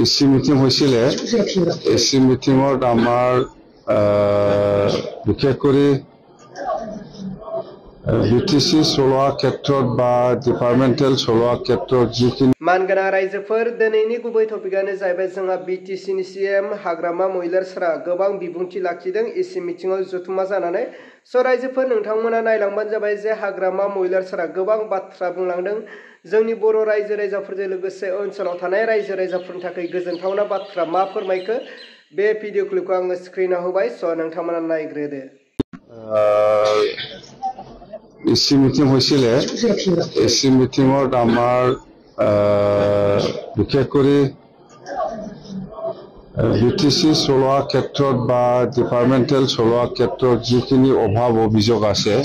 AC meeting হয়েছিল AC মিটিংত আমাৰ বিশেষ কৰে বিটিসি চলোৱা ক্ষেত্ৰত বা ডিপাৰ্টমেণ্টেল চলোৱা ক্ষেত্ৰত যিখিনি मानगोनां रायजोफोर दिनैनि गुबै टपिकआनो जाहैबाय जोंहा बिटिसिनि सीएम हाग्रामा महिलारफोरा गोबां बिबुंथि लाखिदों एसि मिटिंआव जथुमा जानानै रायजोफोर नोंथांमोना नायलांबानो जाबाय जे हाग्रामा महिलारफोरा गोबां बाथ्रा बुंलांदों जोंनि बर' रायजो राजाफोरजों लोगोसे ओनसोलाव थानाय रायजो राजाफोरनि थाखाय गोजोनथावना बाथ्रा मा फोरमायखो बे भिडिअ क्लिपखौ आङो स्क्रिनाव होबाय नोंथांमोना नायग्रोदो এসি মিটিং হয়েছিল এসি মিটিংত আমার বিশেষ করে বিটিসি চলোৱা ক্ষেত্ৰত বা ডিপাৰ্টমেণ্টেল চলোৱা ক্ষেত্ৰত যিখিনি অভাৱ অভিযোগ আছে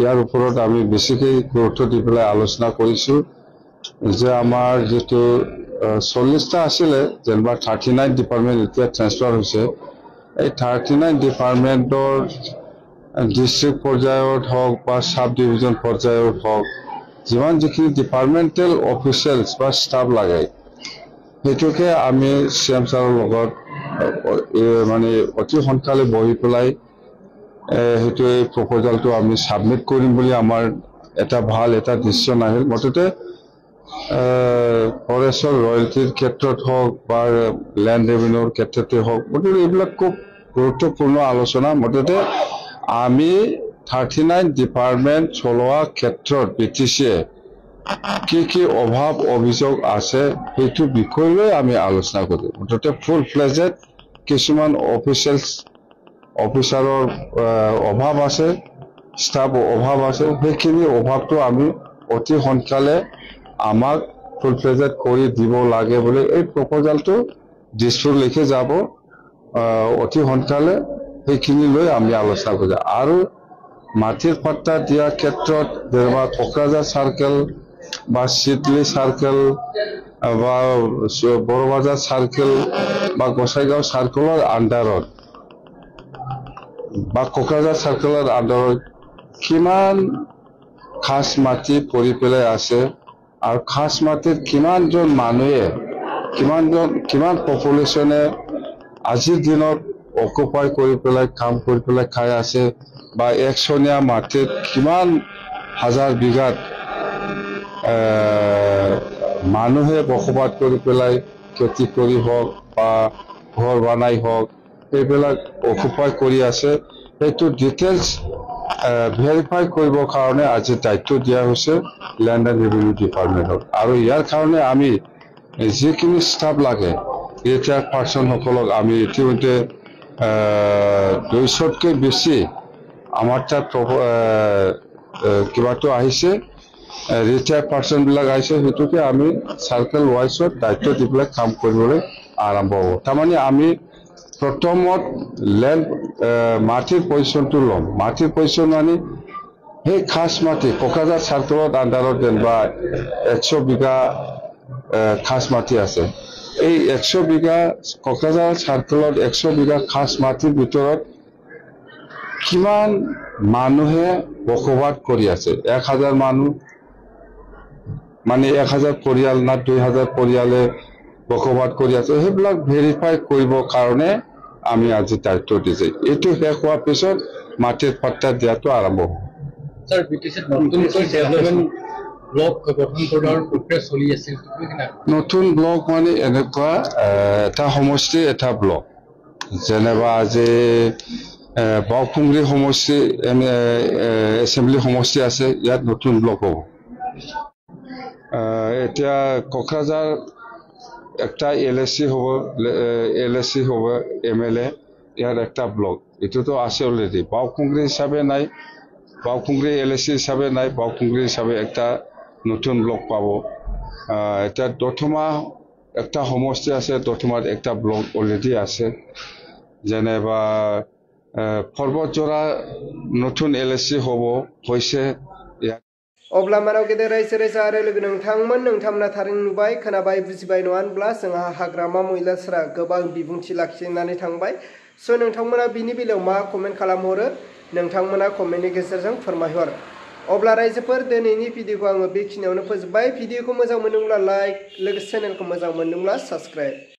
ইয়াৰ ওপৰত আমি বেছিকৈ গুৰুত্ব দি পেলাই আলোচনা কৰিছো যে আমাৰ যেটো 40টা আছিলে যেনবা 39 ডিপাৰ্টমেণ্ট এতিয়া ট্ৰান্সফাৰ হৈছে এই 39 ডিপাৰ্টমেণ্টৰ ডিস্ট্রিক্ট পর্যায়ত হোক বা সাব ডিভিজন পর্যায়ত হোক যিমান যিখিনি ডিপার্টমেন্টাল অফিসিয়ালস বা স্টাফ লাগে সেইটোকে আমি সিএম ছাৰৰ লগত মানে অতি সোনকালে বহি পেলাই সেইটো এই প্ৰপোজালটো আমি সাবমিট কৰিম বুলি আমাৰ এটা ভাল এটা ডিসিশন আহিল মতেতে ফৰেষ্টৰ ৰয়েলটিৰ ক্ষেত্ৰত হোক বা ল্যান্ড ৰেভিনিউৰ ক্ষেত্ৰতে হোক মতেতে এইবিলাক খুব গুৰুত্বপূৰ্ণ আলোচনা মতেতে আমি 39 ডিপাৰ্টমেন্ট চলোৱা ক্ষেত্ৰত বিটিসিয়ে কি অভাৱ অভিযোগ আছে সেইটো বিষয় লৈ আমি আলোচনা কৰিম মুঠতে ফুল ফ্লেজেড কিছুমান অফিচাৰৰ অভাৱ আছে স্টাফ অভাৱ আছে সেইখিনি অভাৱটো আমি অতি সোনকালে আমাক ফুল ফ্লেজেড কৰি দিব লাগে বুলি এই প্ৰপোজালটো ডিস্ট্ৰিক্ট লিখে যাব অতি সোনকালে সেইখিনি লৈ আমি আলোচনা কৰিম আৰু মাটিৰ পাট্টা দিয়া ক্ষেত্ৰত যেনেবা কোকৰাঝাৰ সাৰ্কেল বা সিডলি সাৰ্কেল বা বড়বাজাৰ সাৰ্কেল বা গোসাইগাঁও সাৰ্কেলৰ আন্ডাৰত বা কোকৰাঝাৰ সাৰ্কেলৰ আন্ডাৰত কিমান খাস মাটি পৰি পেলাই আছে আৰু খাস মাটিৰ কিমানজন মানুহে কিমান পপুলেশ্যনে আজিৰ দিনত অকুপাই কৰি পেলাই কাম কৰি পেলাই খাই আছে বা একশনীয়া মাটিত কিমান হাজাৰ বিঘাত মানুহে বসবাস কৰি পেলাই খেতি কৰি হোক বা ঘৰ বনাই হোক এইবিলাক অকুপাই কৰি আছে সেইটো ডিটেইলছ ভেৰিফাই কৰিবৰ কাৰণে আজি দায়িত্ব দিয়া হৈছে ল্যান্ড এণ্ড ৰেভিনিউ ডিপাৰ্টমেণ্টত আৰু ইয়াৰ কাৰণে আমি যিখিনি ষ্টাফ লাগে ৰিটায়াৰ্ড পাৰ্চনসকলক আমি ইতিমধ্যে 200তকৈ বেছি আমাৰ তাত কিবাটো আহিছে ৰিটায়াৰ্ড পাৰ্চন বিলাক আহিছে সেইটোকে আমি সাৰ্কেল ওয়াইজত দায়িত্ব দি পেলাই কাম কৰিবলৈ আৰম্ভ হ'ব তাৰমানে আমি প্ৰথমত ল্যান্ড মাটিৰ পজিশনটো ল'ম মাটিৰ পজিশন মানে সেই খাস মাটি কোকৰাঝাৰ সাৰ্কেলত আন্ডাৰত যেনবা 100 বিঘা খাস মাটি আছে এই 100 বিঘা কোকৰাঝাৰ সাৰ্কেলত 100 বিঘা খাস মাটিৰ ভিতৰত কিমান মানুহে বসবাস কৰি আছে 1000 মানুহ মানে 1000 পৰিয়াল না 2000 পৰিয়ালে বসবাস কৰি আছে সেইবিলাক ভেৰিফাই কৰিবৰ কাৰণে আমি আজি দায়িত্ব দিছে এইটো শেষ হোৱাৰ পিছত মাটিৰ পাট্টা দিয়াটো আৰম্ভ হ'ব স্যাৰ বিটিসি নতুনকৈ ডেভেলপমেন্ট ব্লক গঠন কৰাৰ প্ৰক্ৰিয়া চলি আছে নতুন ব্লক মানে এনেকুৱা এটা সমষ্টি এটা ব্লক যেনেবা আজি বাউখুংৰি সমষ্টি এছেম্বলি সমষ্টি আছে ইয়াত নতুন ব্লক হ'ব এতিয়া কোকৰাঝাৰ একটা এলএসসি হ'ব এমএলএ ইয়াৰ একটা ব্লক এটোতো আছে অলৰেডি বাউখুংৰি হিচাপে নাই বাউখুংৰি এলএসসি হিচাপে নাই বাউখুংৰি হিচাপে একটা নতুন ব্লক পাব এটা দথমা একটা সমষ্টি আছে দথমাত একটা ব্লক অলরেডি আছে যেনেবা পৰ্বতজোৰা নতুন এলএসসি হ'ব হৈছে अब्ला मानाव गेदेर रायजो राजा आरो लोगो नोंथांमोना थारैनो नुबाय खोनाबाय बुजिबाय नङा होनब्ला जोंहा हाग्रामा महिलाफोरा गोबां बिबुंथि लाखिनानै थांबाय नोंथांमोना बिनि बेलायाव मा कमेन्ट खालामहरो नोंथांमोना कमेन्टनि गेजेरजों फोरमायहर अब्ला रायजोफोर दिनैनि भिडिअखौ आङो बेखिनियावनो फोजोबबाय भिडिअखौ मोजां मोनदोंब्ला लाइक लोगोसे चेनेलखौ मोजां मोनदोंब्ला साबस्क्राइब